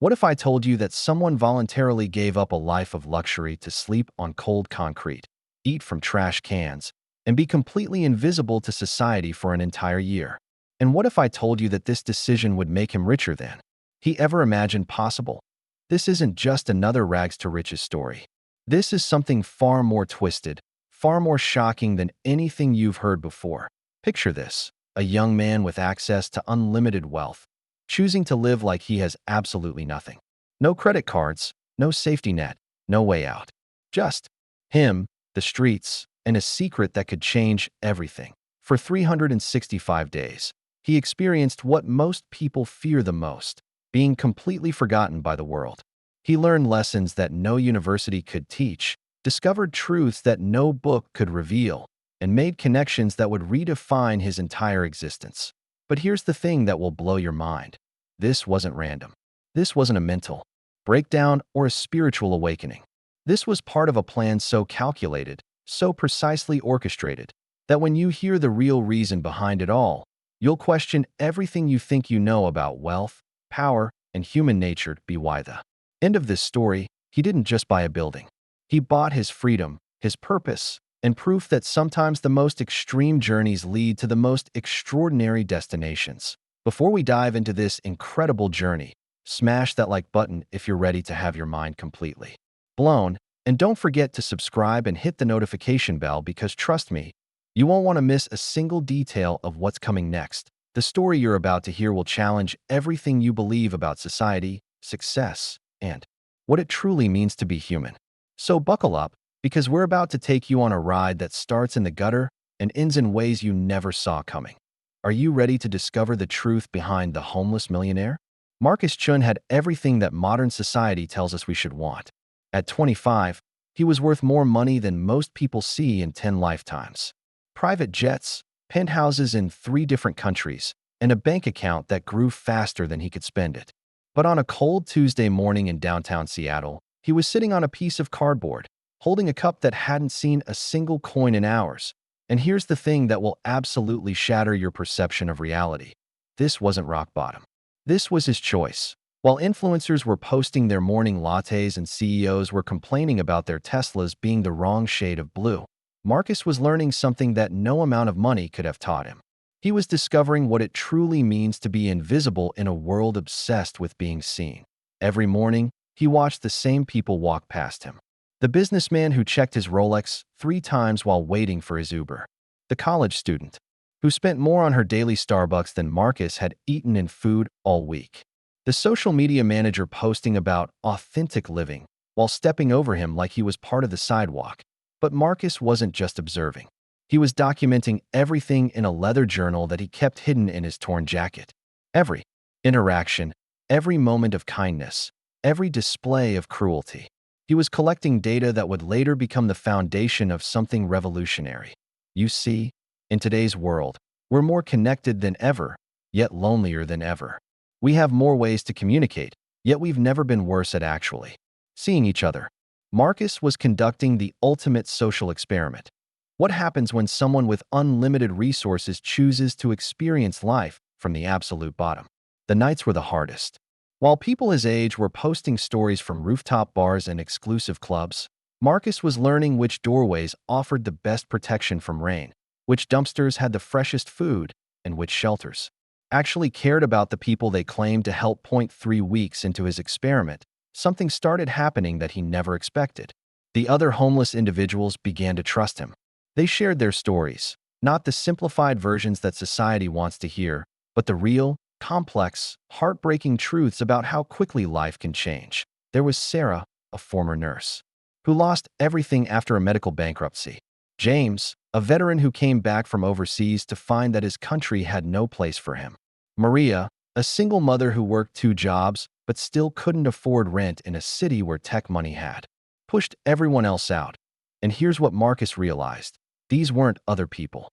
What if I told you that someone voluntarily gave up a life of luxury to sleep on cold concrete, eat from trash cans, and be completely invisible to society for an entire year? And what if I told you that this decision would make him richer than he ever imagined possible? This isn't just another rags to riches story. This is something far more twisted, far more shocking than anything you've heard before. Picture this: a young man with access to unlimited wealth, choosing to live like he has absolutely nothing. No credit cards, no safety net, no way out. Just him, the streets, and a secret that could change everything. For 365 days, he experienced what most people fear the most: being completely forgotten by the world. He learned lessons that no university could teach, discovered truths that no book could reveal, and made connections that would redefine his entire existence. But here's the thing that will blow your mind. This wasn't random. This wasn't a mental breakdown or a spiritual awakening. This was part of a plan so calculated, so precisely orchestrated, that when you hear the real reason behind it all, you'll question everything you think you know about wealth, power, and human nature. Be why the end of this story, he didn't just buy a building. He bought his freedom, his purpose, and proof that sometimes the most extreme journeys lead to the most extraordinary destinations. Before we dive into this incredible journey, smash that like button if you're ready to have your mind completely blown, and don't forget to subscribe and hit the notification bell because trust me, you won't want to miss a single detail of what's coming next. The story you're about to hear will challenge everything you believe about society, success, and what it truly means to be human. So buckle up, because we're about to take you on a ride that starts in the gutter and ends in ways you never saw coming. Are you ready to discover the truth behind the homeless millionaire? Marcus Chen had everything that modern society tells us we should want. At 25, he was worth more money than most people see in 10 lifetimes. Private jets, penthouses in 3 different countries, and a bank account that grew faster than he could spend it. But on a cold Tuesday morning in downtown Seattle, he was sitting on a piece of cardboard, holding a cup that hadn't seen a single coin in hours. And here's the thing that will absolutely shatter your perception of reality. This wasn't rock bottom. This was his choice. While influencers were posting their morning lattes and CEOs were complaining about their Teslas being the wrong shade of blue, Marcus was learning something that no amount of money could have taught him. He was discovering what it truly means to be invisible in a world obsessed with being seen. Every morning, he watched the same people walk past him. The businessman who checked his Rolex 3 times while waiting for his Uber. The college student who spent more on her daily Starbucks than Marcus had eaten in food all week. The social media manager posting about authentic living while stepping over him like he was part of the sidewalk. But Marcus wasn't just observing. He was documenting everything in a leather journal that he kept hidden in his torn jacket. Every interaction, every moment of kindness, every display of cruelty. He was collecting data that would later become the foundation of something revolutionary. You see, in today's world, we're more connected than ever, yet lonelier than ever. We have more ways to communicate, yet we've never been worse at actually seeing each other. Marcus was conducting the ultimate social experiment. What happens when someone with unlimited resources chooses to experience life from the absolute bottom? The nights were the hardest. While people his age were posting stories from rooftop bars and exclusive clubs, Marcus was learning which doorways offered the best protection from rain, which dumpsters had the freshest food, and which shelters actually cared about the people they claimed to help. 3 weeks into his experiment, something started happening that he never expected. The other homeless individuals began to trust him. They shared their stories, not the simplified versions that society wants to hear, but the real, complex, heartbreaking truths about how quickly life can change. There was Sarah, a former nurse, who lost everything after a medical bankruptcy. James, a veteran who came back from overseas to find that his country had no place for him. Maria, a single mother who worked 2 jobs but still couldn't afford rent in a city where tech money had pushed everyone else out. And here's what Marcus realized. These weren't other people.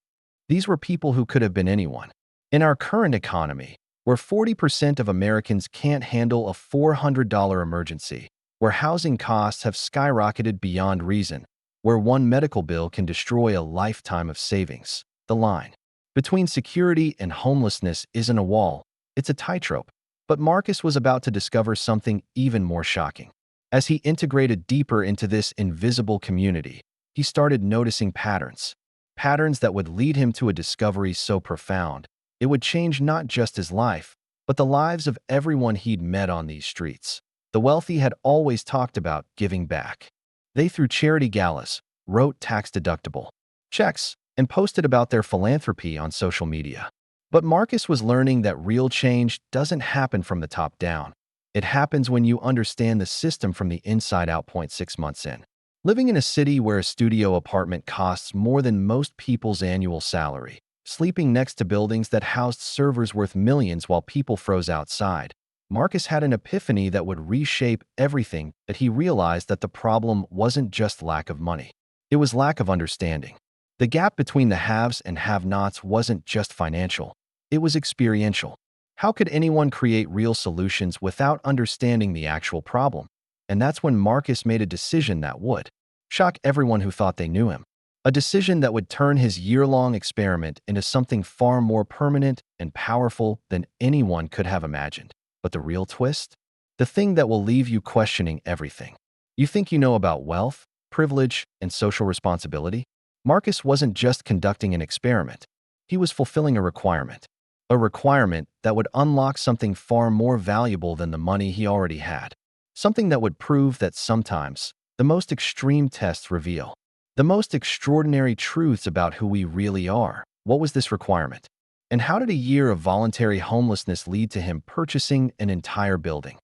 These were people who could have been anyone. In our current economy, where 40% of Americans can't handle a $400 emergency, where housing costs have skyrocketed beyond reason, where one medical bill can destroy a lifetime of savings, the line between security and homelessness isn't a wall, it's a tightrope. But Marcus was about to discover something even more shocking. As he integrated deeper into this invisible community, he started noticing patterns. Patterns that would lead him to a discovery so profound, it would change not just his life, but the lives of everyone he'd met on these streets. The wealthy had always talked about giving back. They threw charity galas, wrote tax-deductible checks, and posted about their philanthropy on social media. But Marcus was learning that real change doesn't happen from the top down. It happens when you understand the system from the inside out. 6 months in. Living in a city where a studio apartment costs more than most people's annual salary, sleeping next to buildings that housed servers worth millions while people froze outside, Marcus had an epiphany that would reshape everything. That he realized that the problem wasn't just lack of money. It was lack of understanding. The gap between the haves and have-nots wasn't just financial. It was experiential. How could anyone create real solutions without understanding the actual problem? And that's when Marcus made a decision that would shock everyone who thought they knew him. A decision that would turn his year-long experiment into something far more permanent and powerful than anyone could have imagined. But the real twist? The thing that will leave you questioning everything. You think you know about wealth, privilege, and social responsibility? Marcus wasn't just conducting an experiment. He was fulfilling a requirement. A requirement that would unlock something far more valuable than the money he already had. Something that would prove that sometimes the most extreme tests reveal the most extraordinary truths about who we really are. What was this requirement? And how did a year of voluntary homelessness lead to him purchasing an entire building?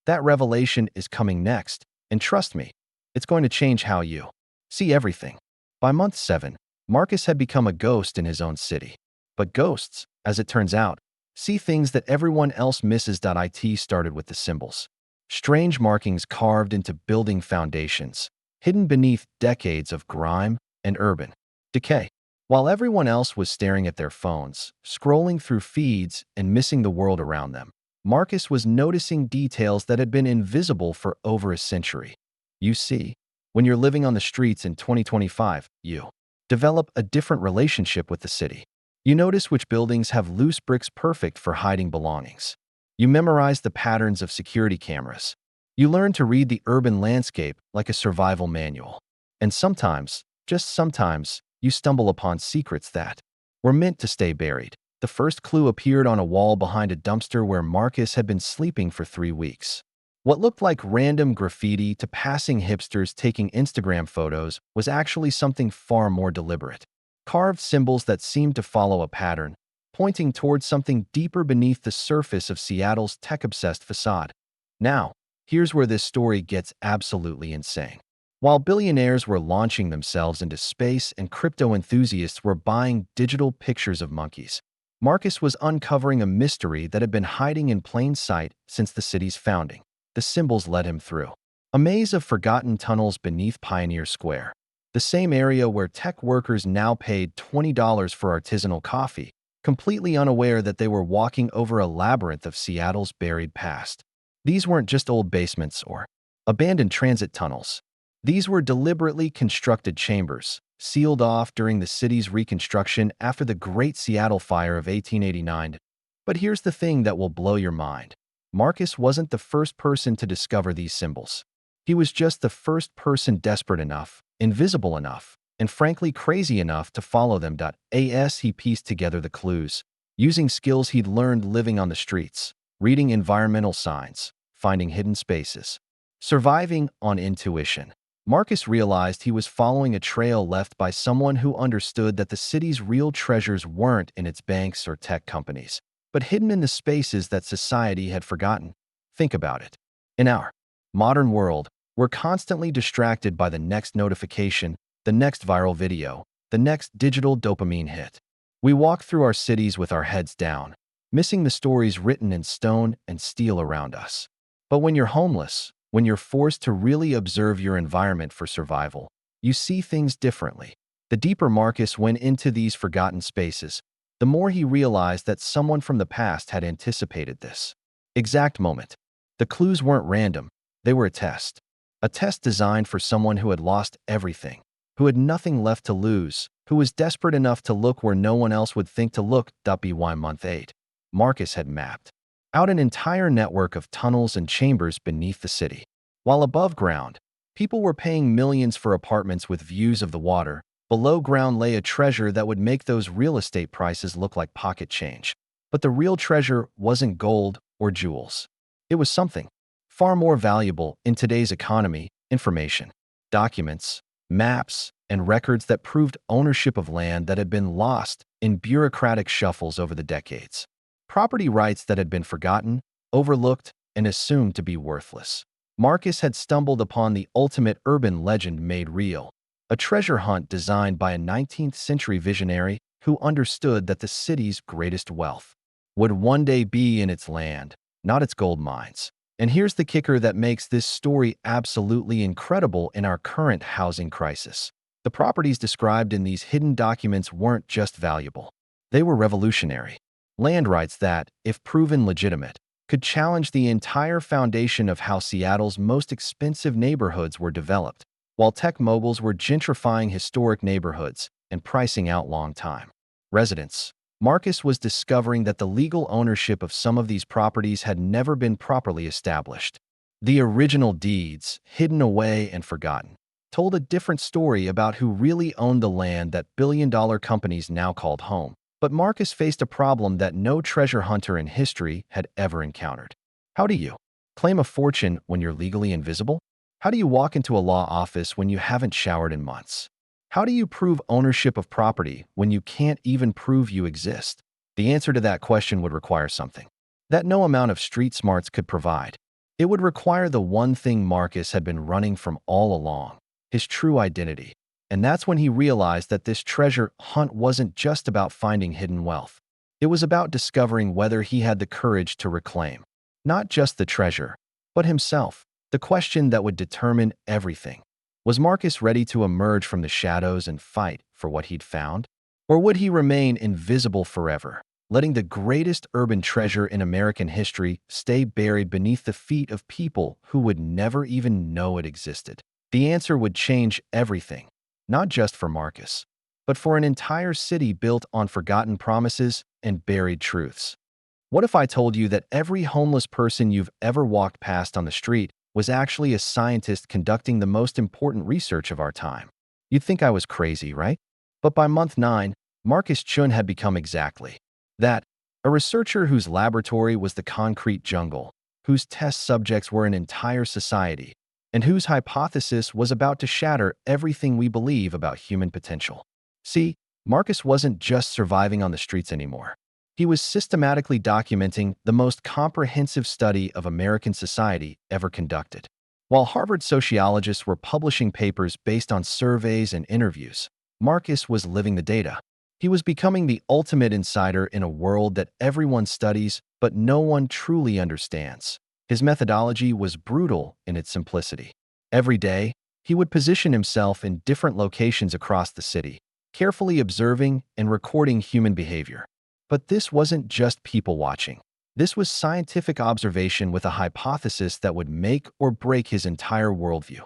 That revelation is coming next, and trust me, it's going to change how you see everything. By month 7, Marcus had become a ghost in his own city. But ghosts, as it turns out, see things that everyone else misses. It started with the symbols. Strange markings carved into building foundations, hidden beneath decades of grime and urban decay. While everyone else was staring at their phones, scrolling through feeds and missing the world around them, Marcus was noticing details that had been invisible for over a century. You see, when you're living on the streets in 2025, you develop a different relationship with the city. You notice which buildings have loose bricks perfect for hiding belongings. You memorize the patterns of security cameras. You learn to read the urban landscape like a survival manual. And sometimes, just sometimes, you stumble upon secrets that were meant to stay buried. The first clue appeared on a wall behind a dumpster where Marcus had been sleeping for 3 weeks. What looked like random graffiti to passing hipsters taking Instagram photos was actually something far more deliberate. Carved symbols that seemed to follow a pattern, pointing towards something deeper beneath the surface of Seattle's tech-obsessed facade. Now, here's where this story gets absolutely insane. While billionaires were launching themselves into space and crypto enthusiasts were buying digital pictures of monkeys, Marcus was uncovering a mystery that had been hiding in plain sight since the city's founding. The symbols led him through a maze of forgotten tunnels beneath Pioneer Square, the same area where tech workers now paid $20 for artisanal coffee, completely unaware that they were walking over a labyrinth of Seattle's buried past. These weren't just old basements or abandoned transit tunnels. These were deliberately constructed chambers, sealed off during the city's reconstruction after the Great Seattle Fire of 1889. But here's the thing that will blow your mind. Marcus wasn't the first person to discover these symbols. He was just the first person desperate enough, invisible enough, and frankly crazy enough to follow them. As he pieced together the clues, using skills he'd learned living on the streets, reading environmental signs, finding hidden spaces, surviving on intuition, Marcus realized he was following a trail left by someone who understood that the city's real treasures weren't in its banks or tech companies, but hidden in the spaces that society had forgotten. Think about it. In our modern world, we're constantly distracted by the next notification, the next viral video, the next digital dopamine hit. We walk through our cities with our heads down, missing the stories written in stone and steel around us. But when you're homeless, when you're forced to really observe your environment for survival, you see things differently. The deeper Marcus went into these forgotten spaces, the more he realized that someone from the past had anticipated this exact moment. The clues weren't random, they were a test. A test designed for someone who had lost everything, who had nothing left to lose, who was desperate enough to look where no one else would think to look. By month 8, Marcus had mapped out an entire network of tunnels and chambers beneath the city. While above ground, people were paying millions for apartments with views of the water. Below ground lay a treasure that would make those real estate prices look like pocket change. But the real treasure wasn't gold or jewels. It was something far more valuable in today's economy: information, documents, maps, and records that proved ownership of land that had been lost in bureaucratic shuffles over the decades. Property rights that had been forgotten, overlooked, and assumed to be worthless. Marcus had stumbled upon the ultimate urban legend made real, a treasure hunt designed by a 19th-century visionary who understood that the city's greatest wealth would one day be in its land, not its gold mines. And here's the kicker that makes this story absolutely incredible in our current housing crisis. The properties described in these hidden documents weren't just valuable. They were revolutionary. Land rights that, if proven legitimate, could challenge the entire foundation of how Seattle's most expensive neighborhoods were developed, while tech moguls were gentrifying historic neighborhoods and pricing out long-time residents. Marcus was discovering that the legal ownership of some of these properties had never been properly established. The original deeds, hidden away and forgotten, told a different story about who really owned the land that billion-dollar companies now called home. But Marcus faced a problem that no treasure hunter in history had ever encountered. How do you claim a fortune when you're legally invisible? How do you walk into a law office when you haven't showered in months? How do you prove ownership of property when you can't even prove you exist? The answer to that question would require something that no amount of street smarts could provide. It would require the one thing Marcus had been running from all along: his true identity. And that's when he realized that this treasure hunt wasn't just about finding hidden wealth. It was about discovering whether he had the courage to reclaim not just the treasure, but himself, the question that would determine everything. Was Marcus ready to emerge from the shadows and fight for what he'd found? Or would he remain invisible forever, letting the greatest urban treasure in American history stay buried beneath the feet of people who would never even know it existed? The answer would change everything, not just for Marcus, but for an entire city built on forgotten promises and buried truths. What if I told you that every homeless person you've ever walked past on the street was actually a scientist conducting the most important research of our time? You'd think I was crazy, right? But by month 9, Marcus Chen had become exactly that: a researcher whose laboratory was the concrete jungle, whose test subjects were an entire society, and whose hypothesis was about to shatter everything we believe about human potential. See, Marcus wasn't just surviving on the streets anymore. He was systematically documenting the most comprehensive study of American society ever conducted. While Harvard sociologists were publishing papers based on surveys and interviews, Marcus was living the data. He was becoming the ultimate insider in a world that everyone studies but no one truly understands. His methodology was brutal in its simplicity. Every day, he would position himself in different locations across the city, carefully observing and recording human behavior. But this wasn't just people watching. This was scientific observation with a hypothesis that would make or break his entire worldview.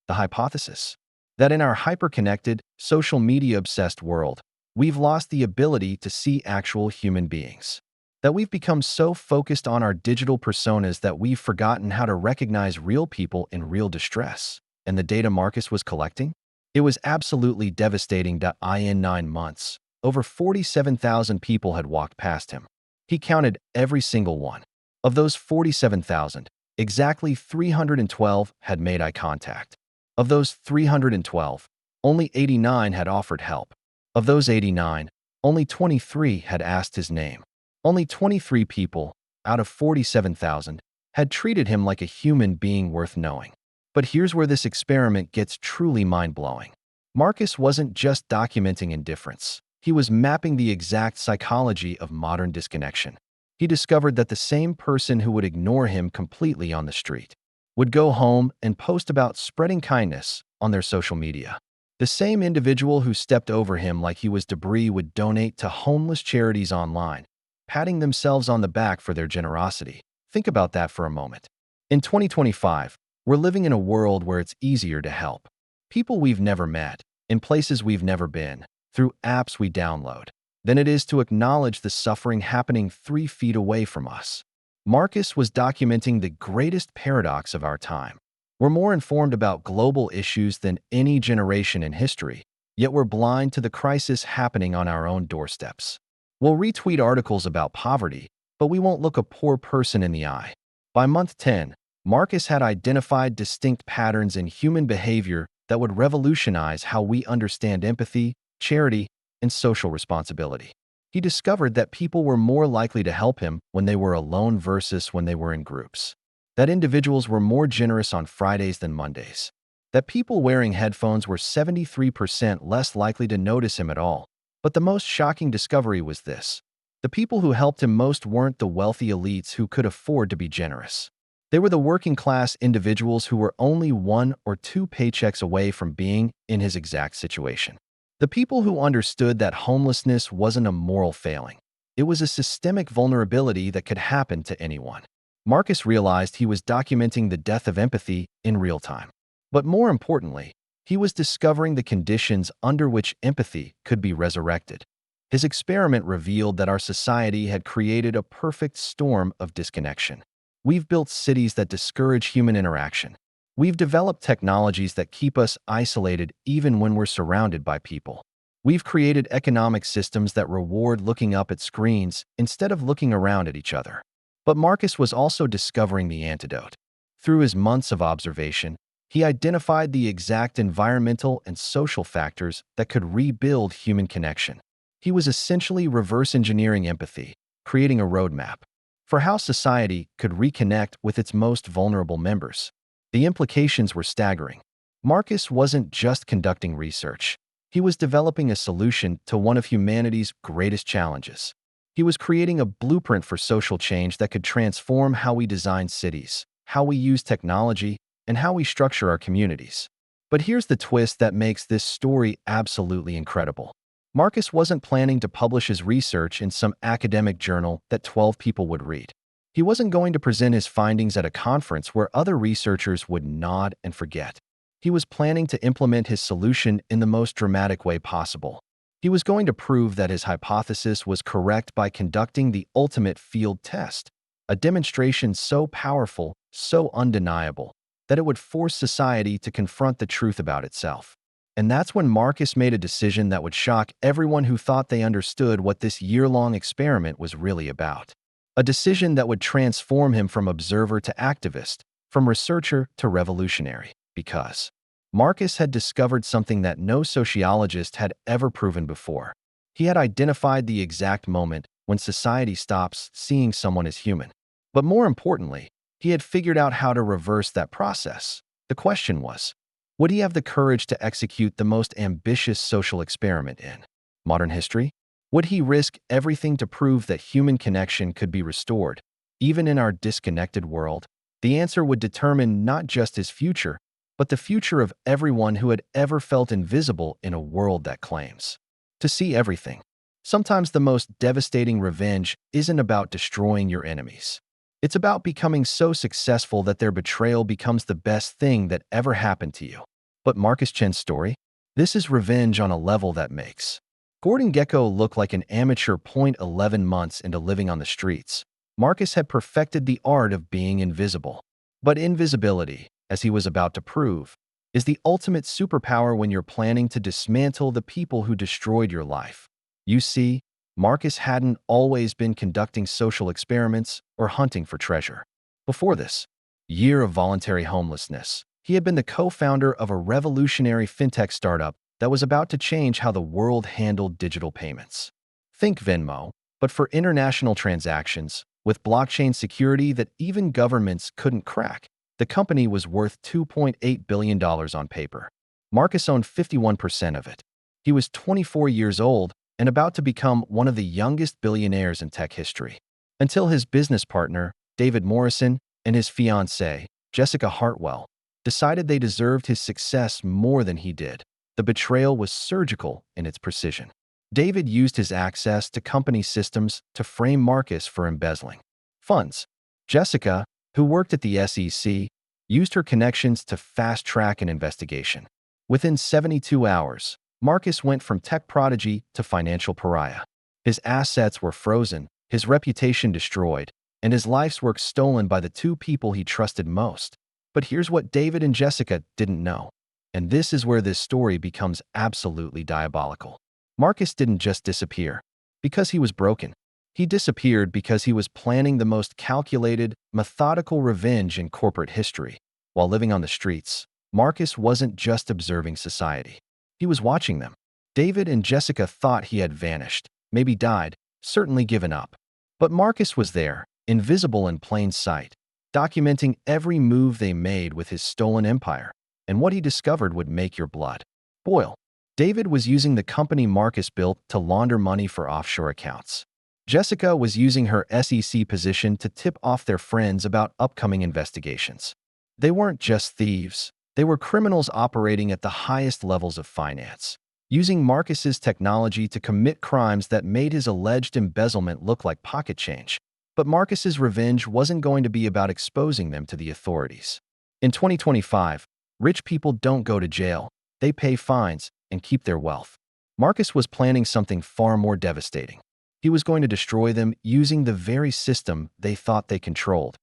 The hypothesis that in our hyper-connected, social media-obsessed world, we've lost the ability to see actual human beings. That we've become so focused on our digital personas that we've forgotten how to recognize real people in real distress. And the data Marcus was collecting? It was absolutely devastating. In 9 months, over 47,000 people had walked past him. He counted every single one. Of those 47,000, exactly 312 had made eye contact. Of those 312, only 89 had offered help. Of those 89, only 23 had asked his name. Only 23 people, out of 47,000, had treated him like a human being worth knowing. But here's where this experiment gets truly mind-blowing. Marcus wasn't just documenting indifference. He was mapping the exact psychology of modern disconnection. He discovered that the same person who would ignore him completely on the street would go home and post about spreading kindness on their social media. The same individual who stepped over him like he was debris would donate to homeless charities online, patting themselves on the back for their generosity. Think about that for a moment. In 2025, we're living in a world where it's easier to help people we've never met, in places we've never been, through apps we download, than it is to acknowledge the suffering happening 3 feet away from us. Marcus was documenting the greatest paradox of our time. We're more informed about global issues than any generation in history, yet we're blind to the crisis happening on our own doorsteps. We'll retweet articles about poverty, but we won't look a poor person in the eye. By month 10, Marcus had identified distinct patterns in human behavior that would revolutionize how we understand empathy, charity, and social responsibility. He discovered that people were more likely to help him when they were alone versus when they were in groups. That individuals were more generous on Fridays than Mondays. That people wearing headphones were 73% less likely to notice him at all. But the most shocking discovery was this: the people who helped him most weren't the wealthy elites who could afford to be generous. They were the working class individuals who were only 1 or 2 paychecks away from being in his exact situation. The people who understood that homelessness wasn't a moral failing. It was a systemic vulnerability that could happen to anyone. Marcus realized he was documenting the death of empathy in real time. But more importantly, he was discovering the conditions under which empathy could be resurrected. His experiment revealed that our society had created a perfect storm of disconnection. We've built cities that discourage human interaction. We've developed technologies that keep us isolated even when we're surrounded by people. We've created economic systems that reward looking up at screens instead of looking around at each other. But Marcus was also discovering the antidote. Through his months of observation, he identified the exact environmental and social factors that could rebuild human connection. He was essentially reverse engineering empathy, creating a roadmap for how society could reconnect with its most vulnerable members. The implications were staggering. Marcus wasn't just conducting research. He was developing a solution to one of humanity's greatest challenges. He was creating a blueprint for social change that could transform how we design cities, how we use technology, and how we structure our communities. But here's the twist that makes this story absolutely incredible. Marcus wasn't planning to publish his research in some academic journal that 12 people would read. He wasn't going to present his findings at a conference where other researchers would nod and forget. He was planning to implement his solution in the most dramatic way possible. He was going to prove that his hypothesis was correct by conducting the ultimate field test, a demonstration so powerful, so undeniable, that it would force society to confront the truth about itself. And that's when Marcus made a decision that would shock everyone who thought they understood what this year-long experiment was really about. A decision that would transform him from observer to activist, from researcher to revolutionary, because Marcus had discovered something that no sociologist had ever proven before. He had identified the exact moment when society stops seeing someone as human. But more importantly, he had figured out how to reverse that process. The question was, would he have the courage to execute the most ambitious social experiment in modern history? Would he risk everything to prove that human connection could be restored, even in our disconnected world? The answer would determine not just his future, but the future of everyone who had ever felt invisible in a world that claims to see everything. Sometimes the most devastating revenge isn't about destroying your enemies. It's about becoming so successful that their betrayal becomes the best thing that ever happened to you. But Marcus Chen's story? This is revenge on a level that makes Gordon Gekko look like an amateur. 11 months into living on the streets, Marcus had perfected the art of being invisible. But invisibility, as he was about to prove, is the ultimate superpower when you're planning to dismantle the people who destroyed your life. You see, Marcus hadn't always been conducting social experiments or hunting for treasure. Before this year of voluntary homelessness, he had been the co-founder of a revolutionary fintech startup that was about to change how the world handled digital payments. Think Venmo, but for international transactions, with blockchain security that even governments couldn't crack. The company was worth $2.8 billion on paper. Marcus owned 51% of it. He was 24 years old and about to become one of the youngest billionaires in tech history. Until his business partner, David Morrison, and his fiancée, Jessica Hartwell, decided they deserved his success more than he did. The betrayal was surgical in its precision. David used his access to company systems to frame Marcus for embezzling funds. Jessica, who worked at the SEC, used her connections to fast-track an investigation. Within 72 hours, Marcus went from tech prodigy to financial pariah. His assets were frozen, his reputation destroyed, and his life's work stolen by the two people he trusted most. But here's what David and Jessica didn't know. And this is where this story becomes absolutely diabolical. Marcus didn't just disappear because he was broken. He disappeared because he was planning the most calculated, methodical revenge in corporate history. While living on the streets, Marcus wasn't just observing society. He was watching them. David and Jessica thought he had vanished, maybe died, certainly given up. But Marcus was there, invisible in plain sight, documenting every move they made with his stolen empire. And what he discovered would make your blood boil. David was using the company Marcus built to launder money for offshore accounts. Jessica was using her SEC position to tip off their friends about upcoming investigations. They weren't just thieves. They were criminals operating at the highest levels of finance, using Marcus's technology to commit crimes that made his alleged embezzlement look like pocket change. But Marcus's revenge wasn't going to be about exposing them to the authorities. In 2025, rich people don't go to jail. They pay fines and keep their wealth. Marcus was planning something far more devastating. He was going to destroy them using the very system they thought they controlled.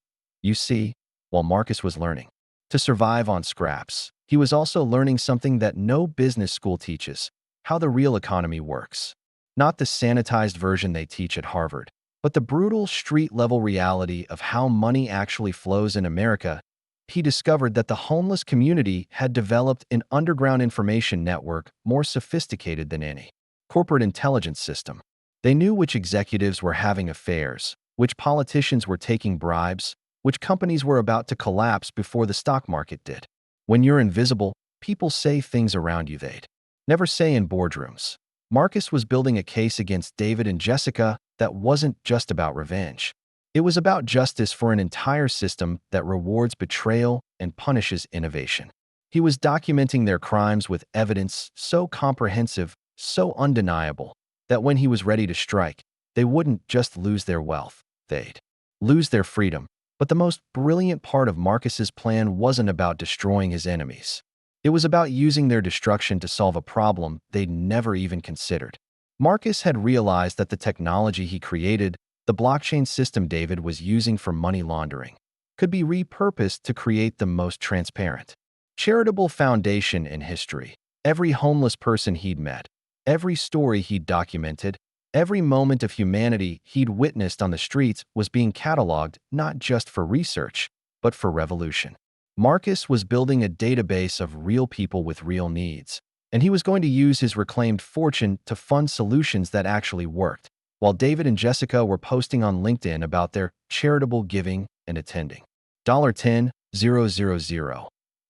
You see, while Marcus was learning to survive on scraps, he was also learning something that no business school teaches: how the real economy works. Not the sanitized version they teach at Harvard, but the brutal street-level reality of how money actually flows in America. He discovered that the homeless community had developed an underground information network more sophisticated than any corporate intelligence system. They knew which executives were having affairs, which politicians were taking bribes, which companies were about to collapse before the stock market did. When you're invisible, people say things around you they'd never say in boardrooms. Marcus was building a case against David and Jessica that wasn't just about revenge. It was about justice for an entire system that rewards betrayal and punishes innovation. He was documenting their crimes with evidence so comprehensive, so undeniable, that when he was ready to strike, they wouldn't just lose their wealth, they'd lose their freedom. But the most brilliant part of Marcus's plan wasn't about destroying his enemies. It was about using their destruction to solve a problem they'd never even considered. Marcus had realized that the technology he created, the blockchain system David was using for money laundering, could be repurposed to create the most transparent, charitable foundation in history. Every homeless person he'd met, every story he'd documented, every moment of humanity he'd witnessed on the streets was being cataloged not just for research, but for revolution. Marcus was building a database of real people with real needs, and he was going to use his reclaimed fortune to fund solutions that actually worked, while David and Jessica were posting on LinkedIn about their charitable giving and attending $10,000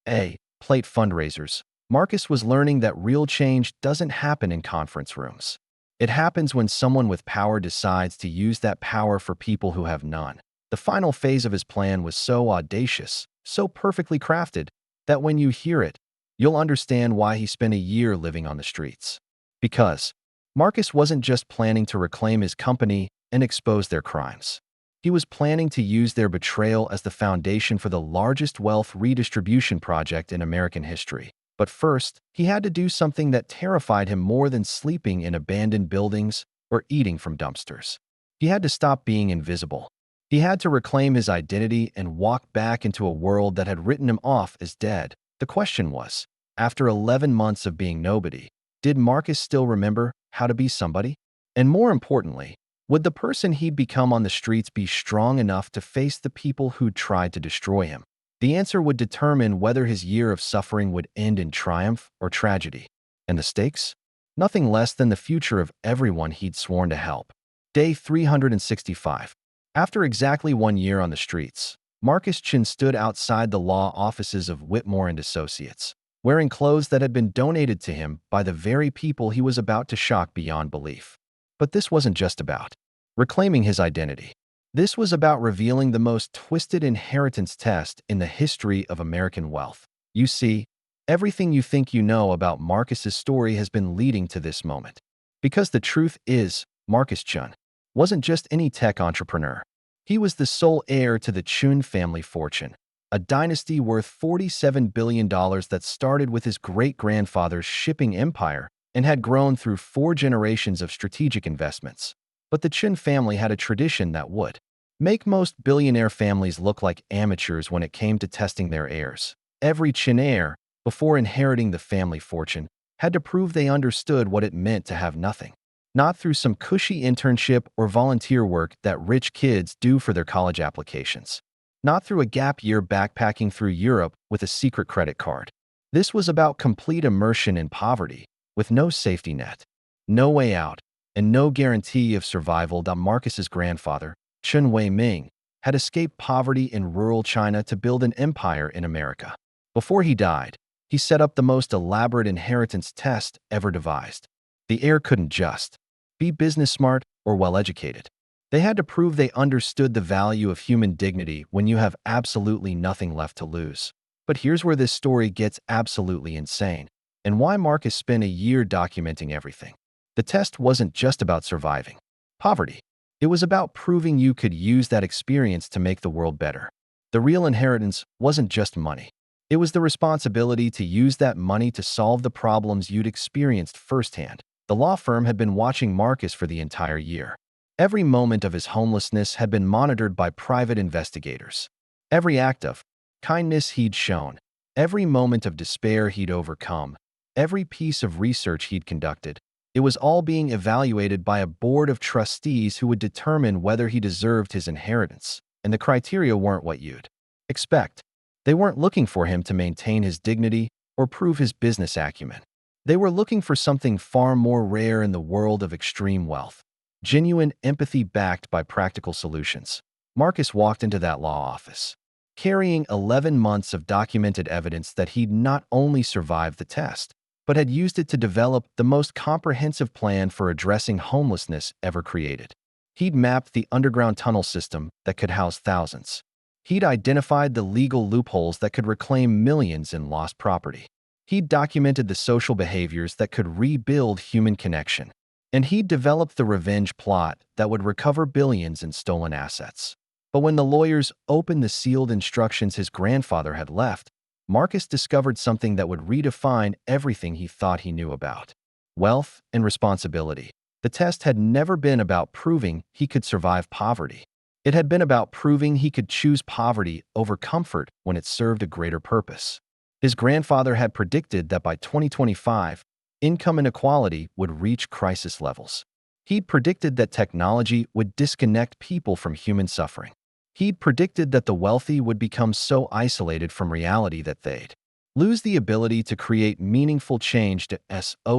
a plate fundraisers. Marcus was learning that real change doesn't happen in conference rooms. It happens when someone with power decides to use that power for people who have none. The final phase of his plan was so audacious, so perfectly crafted, that when you hear it, you'll understand why he spent a year living on the streets. Because Marcus wasn't just planning to reclaim his company and expose their crimes. He was planning to use their betrayal as the foundation for the largest wealth redistribution project in American history. But first, he had to do something that terrified him more than sleeping in abandoned buildings or eating from dumpsters. He had to stop being invisible. He had to reclaim his identity and walk back into a world that had written him off as dead. The question was, after 11 months of being nobody, did Marcus still remember how to be somebody? And more importantly, would the person he'd become on the streets be strong enough to face the people who'd tried to destroy him? The answer would determine whether his year of suffering would end in triumph or tragedy. And the stakes? Nothing less than the future of everyone he'd sworn to help. Day 365. After exactly 1 year on the streets, Marcus Chen stood outside the law offices of Whitmore and Associates, wearing clothes that had been donated to him by the very people he was about to shock beyond belief. But this wasn't just about reclaiming his identity. This was about revealing the most twisted inheritance test in the history of American wealth. You see, everything you think you know about Marcus's story has been leading to this moment. Because the truth is, Marcus Chen wasn't just any tech entrepreneur. He was the sole heir to the Chen family fortune, a dynasty worth $47 billion that started with his great-grandfather's shipping empire and had grown through 4 generations of strategic investments. But the Chen family had a tradition that would make most billionaire families look like amateurs when it came to testing their heirs. Every Chen heir, before inheriting the family fortune, had to prove they understood what it meant to have nothing. Not through some cushy internship or volunteer work that rich kids do for their college applications. Not through a gap year backpacking through Europe with a secret credit card. This was about complete immersion in poverty, with no safety net, no way out, and no guarantee of survival. Marcus's grandfather, Chen Wei-ming, had escaped poverty in rural China to build an empire in America. Before he died, he set up the most elaborate inheritance test ever devised. The heir couldn't just be business smart or well-educated. They had to prove they understood the value of human dignity when you have absolutely nothing left to lose. But here's where this story gets absolutely insane, and why Marcus spent a year documenting everything. The test wasn't just about surviving poverty. It was about proving you could use that experience to make the world better. The real inheritance wasn't just money. It was the responsibility to use that money to solve the problems you'd experienced firsthand. The law firm had been watching Marcus for the entire year. Every moment of his homelessness had been monitored by private investigators. Every act of kindness he'd shown, every moment of despair he'd overcome, every piece of research he'd conducted, it was all being evaluated by a board of trustees who would determine whether he deserved his inheritance. And the criteria weren't what you'd expect. They weren't looking for him to maintain his dignity or prove his business acumen. They were looking for something far more rare in the world of extreme wealth: genuine empathy backed by practical solutions. Marcus walked into that law office, carrying 11 months of documented evidence that he'd not only survived the test, but had used it to develop the most comprehensive plan for addressing homelessness ever created. He'd mapped the underground tunnel system that could house thousands. He'd identified the legal loopholes that could reclaim millions in lost property. He'd documented the social behaviors that could rebuild human connection. And he'd developed the revenge plot that would recover billions in stolen assets. But when the lawyers opened the sealed instructions his grandfather had left, Marcus discovered something that would redefine everything he thought he knew about wealth and responsibility. The test had never been about proving he could survive poverty. It had been about proving he could choose poverty over comfort when it served a greater purpose. His grandfather had predicted that by 2025, income inequality would reach crisis levels. He'd predicted that technology would disconnect people from human suffering. He'd predicted that the wealthy would become so isolated from reality that they'd lose the ability to create meaningful change.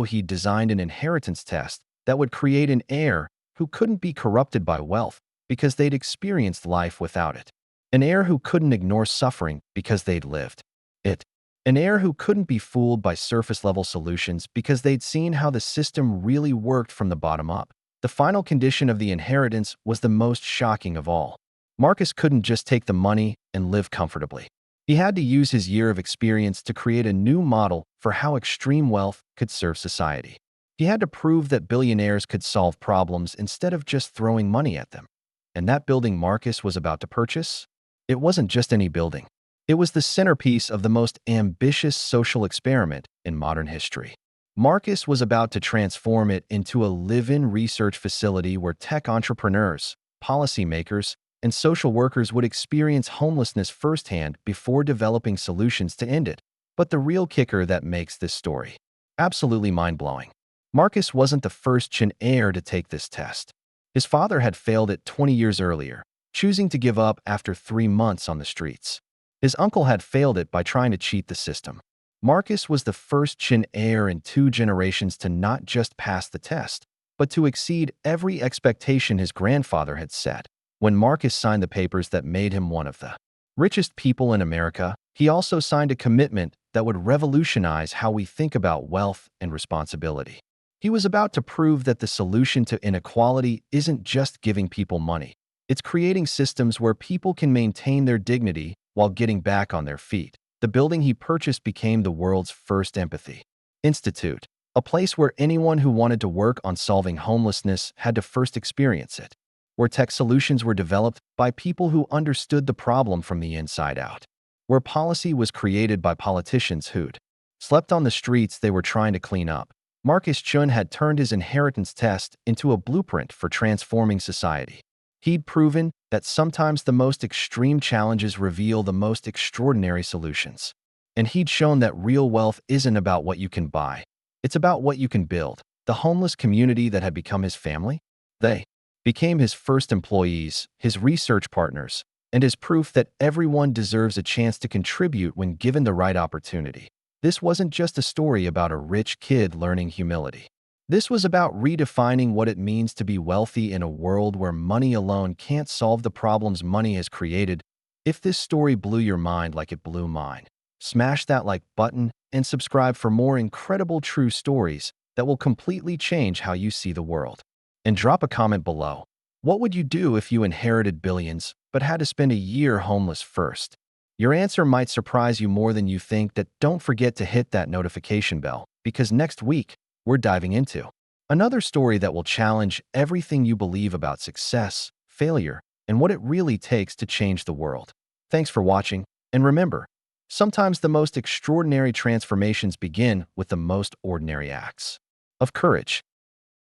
He'd designed an inheritance test that would create an heir who couldn't be corrupted by wealth because they'd experienced life without it. An heir who couldn't ignore suffering because they'd lived it. An heir who couldn't be fooled by surface-level solutions because they'd seen how the system really worked from the bottom up. The final condition of the inheritance was the most shocking of all. Marcus couldn't just take the money and live comfortably. He had to use his year of experience to create a new model for how extreme wealth could serve society. He had to prove that billionaires could solve problems instead of just throwing money at them. And that building Marcus was about to purchase? It wasn't just any building. It was the centerpiece of the most ambitious social experiment in modern history. Marcus was about to transform it into a live-in research facility where tech entrepreneurs, policymakers, and social workers would experience homelessness firsthand before developing solutions to end it. But the real kicker that makes this story absolutely mind-blowing: Marcus wasn't the first Chen heir to take this test. His father had failed it 20 years earlier, choosing to give up after 3 months on the streets. His uncle had failed it by trying to cheat the system. Marcus was the first Chen heir in 2 generations to not just pass the test, but to exceed every expectation his grandfather had set. When Marcus signed the papers that made him one of the richest people in America, he also signed a commitment that would revolutionize how we think about wealth and responsibility. He was about to prove that the solution to inequality isn't just giving people money. It's creating systems where people can maintain their dignity while getting back on their feet. The building he purchased became the world's first empathy institute, a place where anyone who wanted to work on solving homelessness had to first experience it, where tech solutions were developed by people who understood the problem from the inside out, where policy was created by politicians who'd slept on the streets they were trying to clean up. Marcus Chen had turned his inheritance test into a blueprint for transforming society. He'd proven that sometimes the most extreme challenges reveal the most extraordinary solutions. And he'd shown that real wealth isn't about what you can buy. It's about what you can build. The homeless community that had become his family? They became his first employees, his research partners, and his proof that everyone deserves a chance to contribute when given the right opportunity. This wasn't just a story about a rich kid learning humility. This was about redefining what it means to be wealthy in a world where money alone can't solve the problems money has created. If this story blew your mind like it blew mine, smash that like button and subscribe for more incredible true stories that will completely change how you see the world. And drop a comment below. What would you do if you inherited billions but had to spend a year homeless first? Your answer might surprise you more than you think. Don't forget to hit that notification bell, because next week, we're diving into another story that will challenge everything you believe about success, failure, and what it really takes to change the world. Thanks for watching, and remember, sometimes the most extraordinary transformations begin with the most ordinary acts of courage.